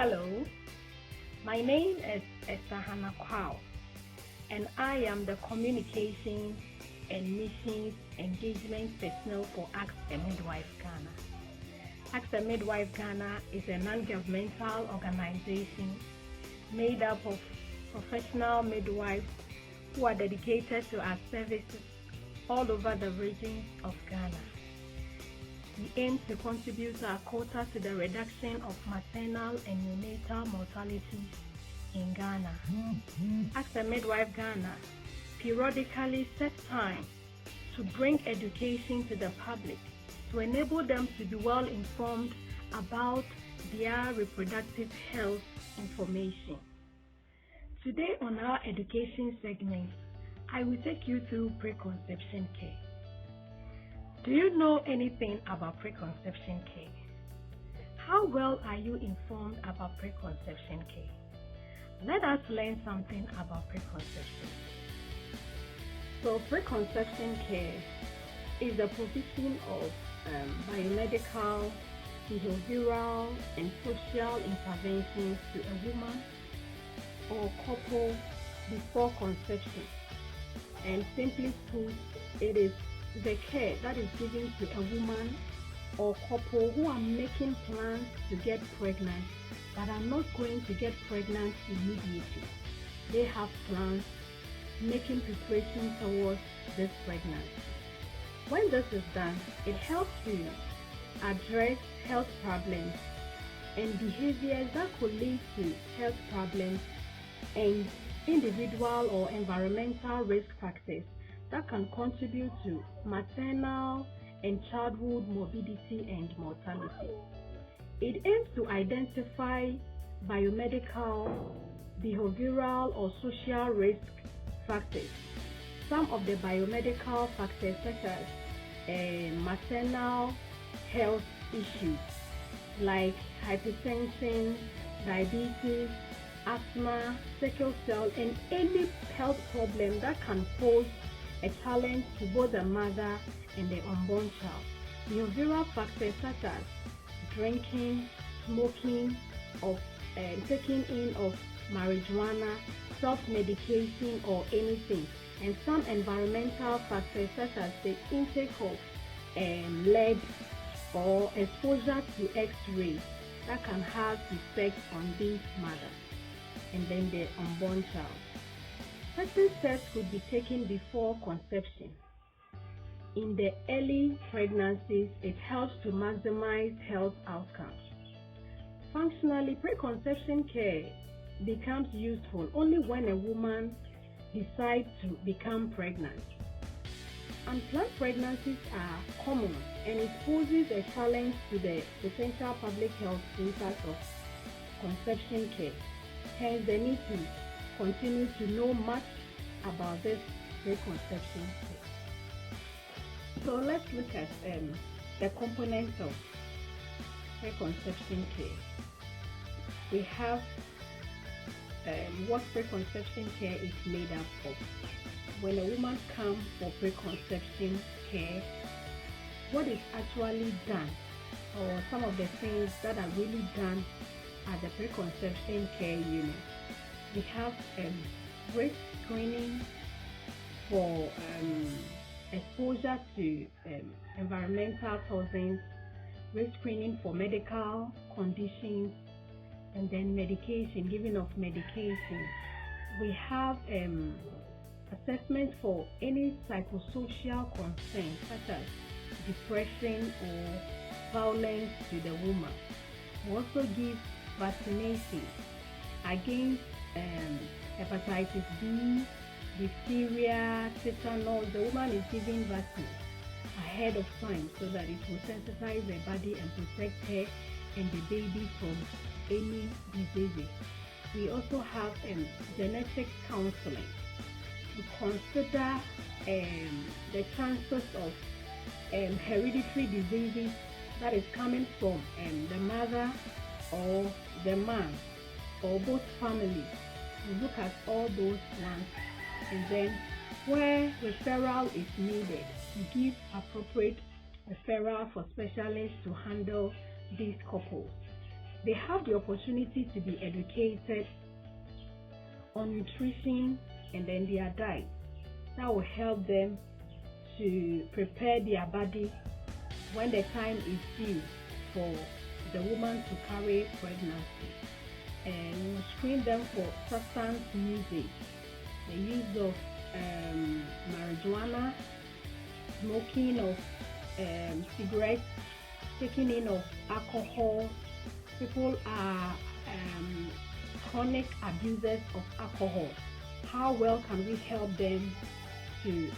Hello, my name is Esther Hannah Kwaw, and I am the Communications and Missions Engagement Personnel for Ask a Midwife Ghana. Ask a Midwife Ghana is a non-governmental organization made up of professional midwives who are dedicated to our services all over the regions of Ghana. We aim to contribute our quota to the reduction of maternal and neonatal mortality in Ghana. Ask a Midwife Ghana periodically sets time to bring education to the public to enable them to be well informed about their reproductive health information. Today on our education segment, I will take you through preconception care. Do you know anything about preconception care? How well are you informed about preconception care? Let us learn something about preconception. So preconception care is the provision of biomedical, behavioral, and social interventions to a woman or couple before conception. And simply put, it is the care that is given to a woman or couple who are making plans to get pregnant but are not going to get pregnant immediately. They have plans, making preparation towards this pregnancy. When this is done, it helps to address health problems and behaviors that could lead to health problems and individual or environmental risk factors that can contribute to maternal and childhood morbidity and mortality. It aims to identify biomedical, behavioral, or social risk factors. Some of the biomedical factors such as maternal health issues like hypertension, diabetes, asthma, sickle cell, and any health problem that can pose a challenge to both the mother and the unborn child. Behavioral factors such as drinking, smoking, or taking in of marijuana, self-medication, or anything. And some environmental factors such as the intake of lead or exposure to X-rays that can have effects on these mothers and then the unborn child. Certain steps could be taken before conception. In the early pregnancies, it helps to maximize health outcomes. Functionally, preconception care becomes useful only when a woman decides to become pregnant. Unplanned pregnancies are common and it poses a challenge to the potential public health impact of conception care. Hence, they need to continue to know much about this preconception care. So let's look at the components of preconception care. We have what preconception care is made up of. When a woman comes for preconception care, what is actually done, or some of the things that are really done at the preconception care unit. We have risk screening for exposure to environmental toxins, risk screening for medical conditions, and then medication, giving of medication. We have assessment for any psychosocial concerns such as depression or violence to the woman. We also give vaccination against hepatitis B, diphtheria, tetanus. The woman is given vaccine ahead of time so that it will sensitize the body and protect her and the baby from any diseases. We also have genetic counseling to consider the chances of hereditary diseases that is coming from the mother or the man or both families. We look at all those ones, and then where referral is needed, we give appropriate referral for specialists to handle these couples. they have the opportunity to be educated on nutrition and then their diet. That will help them to prepare their body when the time is due for the woman to carry pregnancy. And we will screen them for substance usage, the use of marijuana, smoking of cigarettes, taking in of alcohol. People are chronic abusers of alcohol. How well can we help them to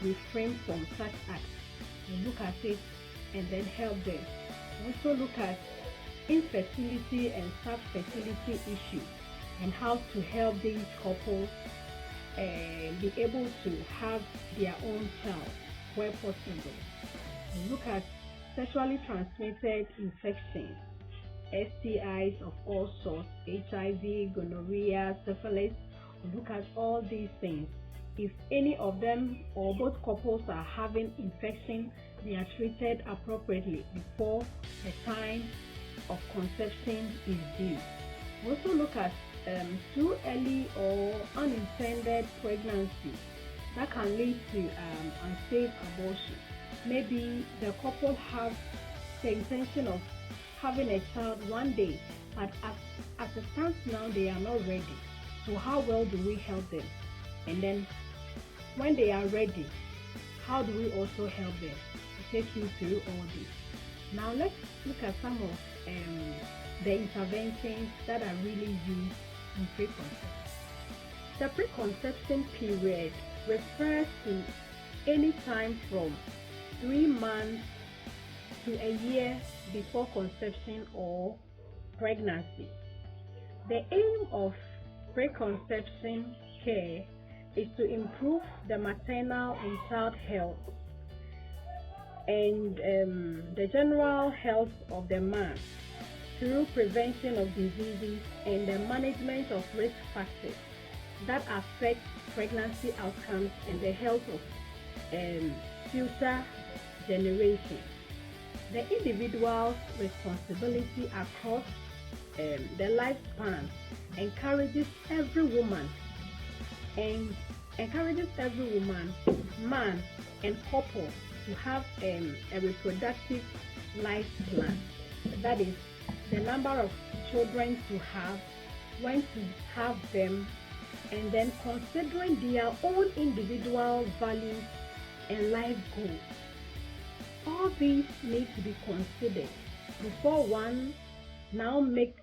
refrain from such acts? We look at it and then help them. We also look at infertility and subfertility issues and how to help these couples be able to have their own child where possible. We look at sexually transmitted infections, STIs of all sorts, HIV, gonorrhea, syphilis. We look at all these things. If any of them or both couples are having infection, they are treated appropriately before the time of conception is due. We also look at too early or unintended pregnancy that can lead to unsafe abortion. Maybe the couple have the intention of having a child one day, but as it stands now, they are not ready. So how well do we help them? And then when they are ready, how do we also help them? To take you through all this. Now let's look at some of the interventions that are really used in preconception. The preconception period refers to any time from 3 months to a year before conception or pregnancy. The aim of preconception care is to improve the maternal and child health and the general health of the man through prevention of diseases and the management of risk factors that affect pregnancy outcomes and the health of future generations. The individual's responsibility across the lifespan encourages every woman, man and couple to have a reproductive life plan. That is the number of children to have, when to have them, and then considering their own individual values and life goals. All these need to be considered before one now make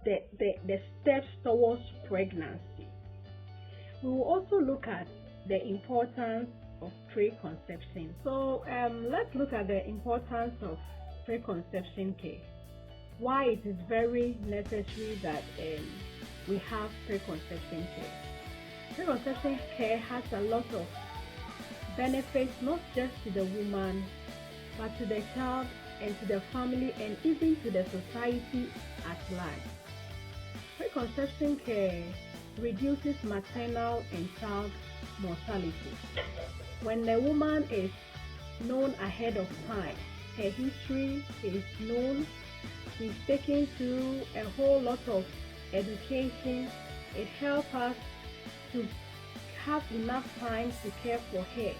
the steps towards pregnancy. We will also look at the importance of preconception. So let's look at the importance of preconception care. Why it is very necessary that we have preconception care. Preconception care has a lot of benefits, not just to the woman, but to the child and to the family and even to the society at large. Preconception care reduces maternal and child mortality. When the woman is known ahead of time, her history is known, she's taken through a whole lot of education, it helps us to have enough time to care for her.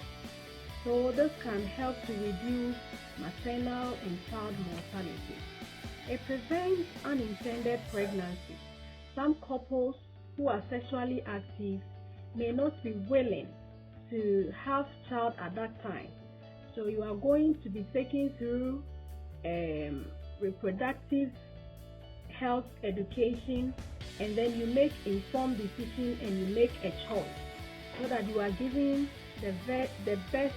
So this can help to reduce maternal and child mortality. It prevents unintended pregnancy. Some couples who are sexually active may not be willing to have child at that time. So you are going to be taken through reproductive health education, and then you make informed decision and you make a choice so that you are giving the best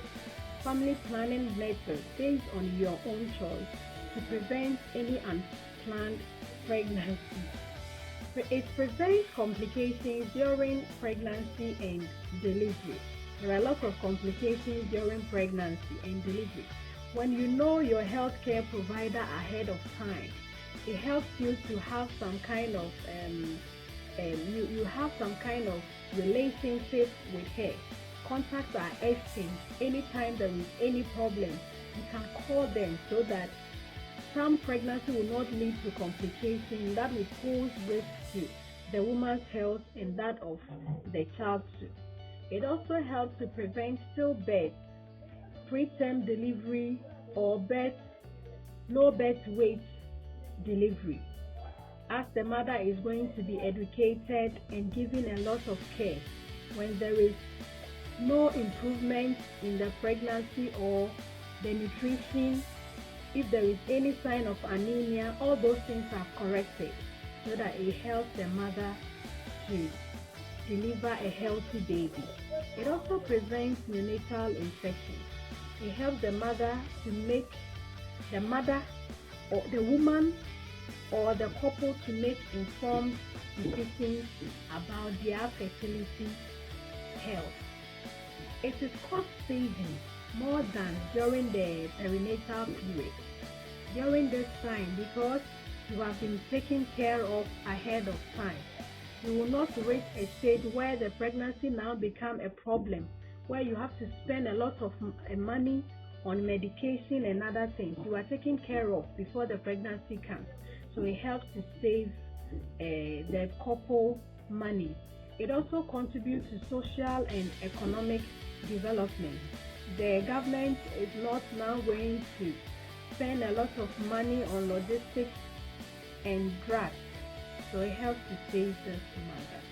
family planning method based on your own choice to prevent any unplanned pregnancy. It prevents complications during pregnancy and delivery. There are a lot of complications during pregnancy and delivery. When you know your healthcare provider ahead of time, it helps you to have some kind of you have some kind of relationship with her. Contacts are exchanged. Anytime there is any problem, you can call them so that some pregnancy will not lead to complications that will pose risk to the woman's health and that of the child too. It also helps to prevent stillbirth, preterm delivery, or low birth weight delivery, as the mother is going to be educated and given a lot of care. When there is no improvement in the pregnancy or the nutrition, if there is any sign of anemia, all those things are corrected so that it helps the mother to deliver a healthy baby. It also prevents neonatal infections. It helps the mother to make the mother or the woman or the couple to make informed decisions about their fertility health. It is cost saving more than during the perinatal period. During this time, because you have been taken care of ahead of time, you will not reach a stage where the pregnancy now become a problem, where you have to spend a lot of money on medication and other things. You are taken care of before the pregnancy comes. So it helps to save the couple money. It also contributes to social and economic development. The government is not now going to spend a lot of money on logistics and drugs. So it helps to save this mother.